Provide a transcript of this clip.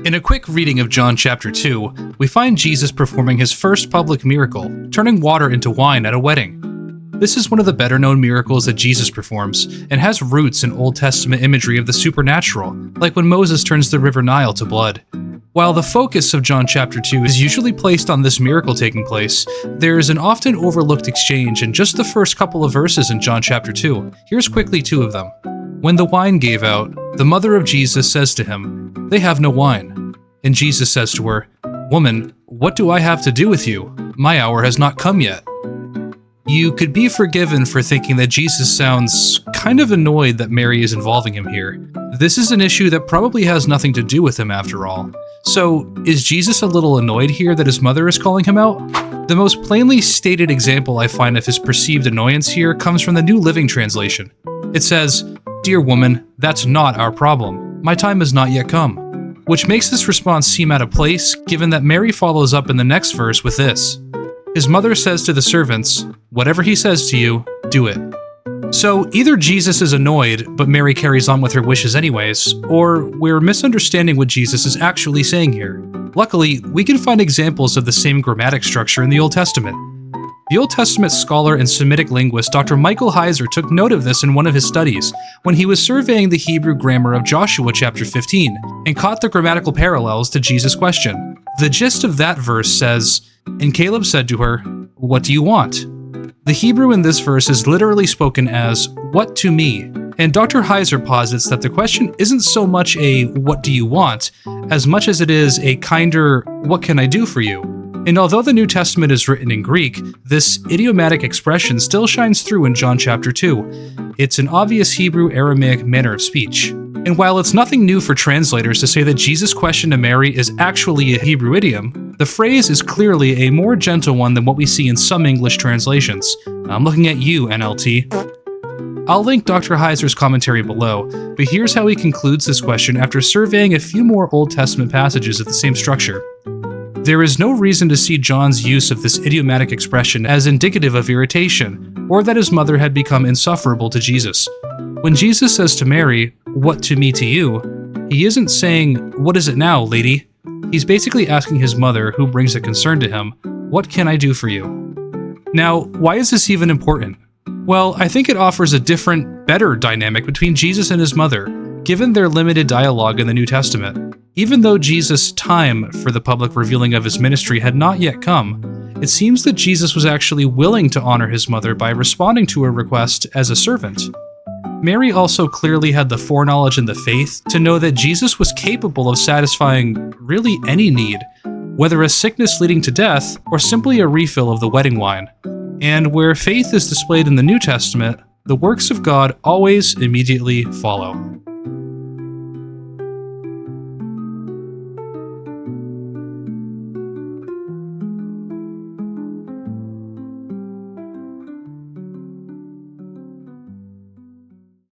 In a quick reading of John chapter 2, we find Jesus performing his first public miracle, turning water into wine at a wedding. This is one of the better-known miracles that Jesus performs, and has roots in Old Testament imagery of the supernatural, like when Moses turns the river Nile to blood. While the focus of John chapter 2 is usually placed on this miracle taking place, there is an often overlooked exchange in just the first couple of verses in John chapter 2. Here's quickly two of them. When the wine gave out, the mother of Jesus says to him, "They have no wine." And Jesus says to her, "Woman, what do I have to do with you? My hour has not come yet." You could be forgiven for thinking that Jesus sounds kind of annoyed that Mary is involving him here. This is an issue that probably has nothing to do with him after all. So, is Jesus a little annoyed here that his mother is calling him out? The most plainly stated example I find of his perceived annoyance here comes from the New Living Translation. It says, "Dear woman, that's not our problem. My time has not yet come." Which makes this response seem out of place, given that Mary follows up in the next verse with this. His mother says to the servants, "Whatever he says to you, do it." So either Jesus is annoyed, but Mary carries on with her wishes anyways, or we're misunderstanding what Jesus is actually saying here. Luckily, we can find examples of the same grammatic structure in the Old Testament. The Old Testament scholar and Semitic linguist Dr. Michael Heiser took note of this in one of his studies when he was surveying the Hebrew grammar of Joshua chapter 15 and caught the grammatical parallels to Jesus' question. The gist of that verse says, "And Caleb said to her, 'What do you want?'" The Hebrew in this verse is literally spoken as, "What to me?" And Dr. Heiser posits that the question isn't so much a "what do you want?" as much as it is a kinder "what can I do for you?" And although the New Testament is written in Greek, this idiomatic expression still shines through in John chapter 2. It's an obvious Hebrew-Aramaic manner of speech. And while it's nothing new for translators to say that Jesus' question to Mary is actually a Hebrew idiom, the phrase is clearly a more gentle one than what we see in some English translations. I'm looking at you, NLT. I'll link Dr. Heiser's commentary below, but here's how he concludes this question after surveying a few more Old Testament passages of the same structure. There is no reason to see John's use of this idiomatic expression as indicative of irritation, or that his mother had become insufferable to Jesus. When Jesus says to Mary, "What to me to you?" he isn't saying, "What is it now, lady?" He's basically asking his mother, who brings a concern to him, "What can I do for you?" Now, why is this even important? Well, I think it offers a different, better dynamic between Jesus and his mother, given their limited dialogue in the New Testament. Even though Jesus' time for the public revealing of his ministry had not yet come, it seems that Jesus was actually willing to honor his mother by responding to her request as a servant. Mary also clearly had the foreknowledge and the faith to know that Jesus was capable of satisfying really any need, whether a sickness leading to death or simply a refill of the wedding wine. And where faith is displayed in the New Testament, the works of God always immediately follow.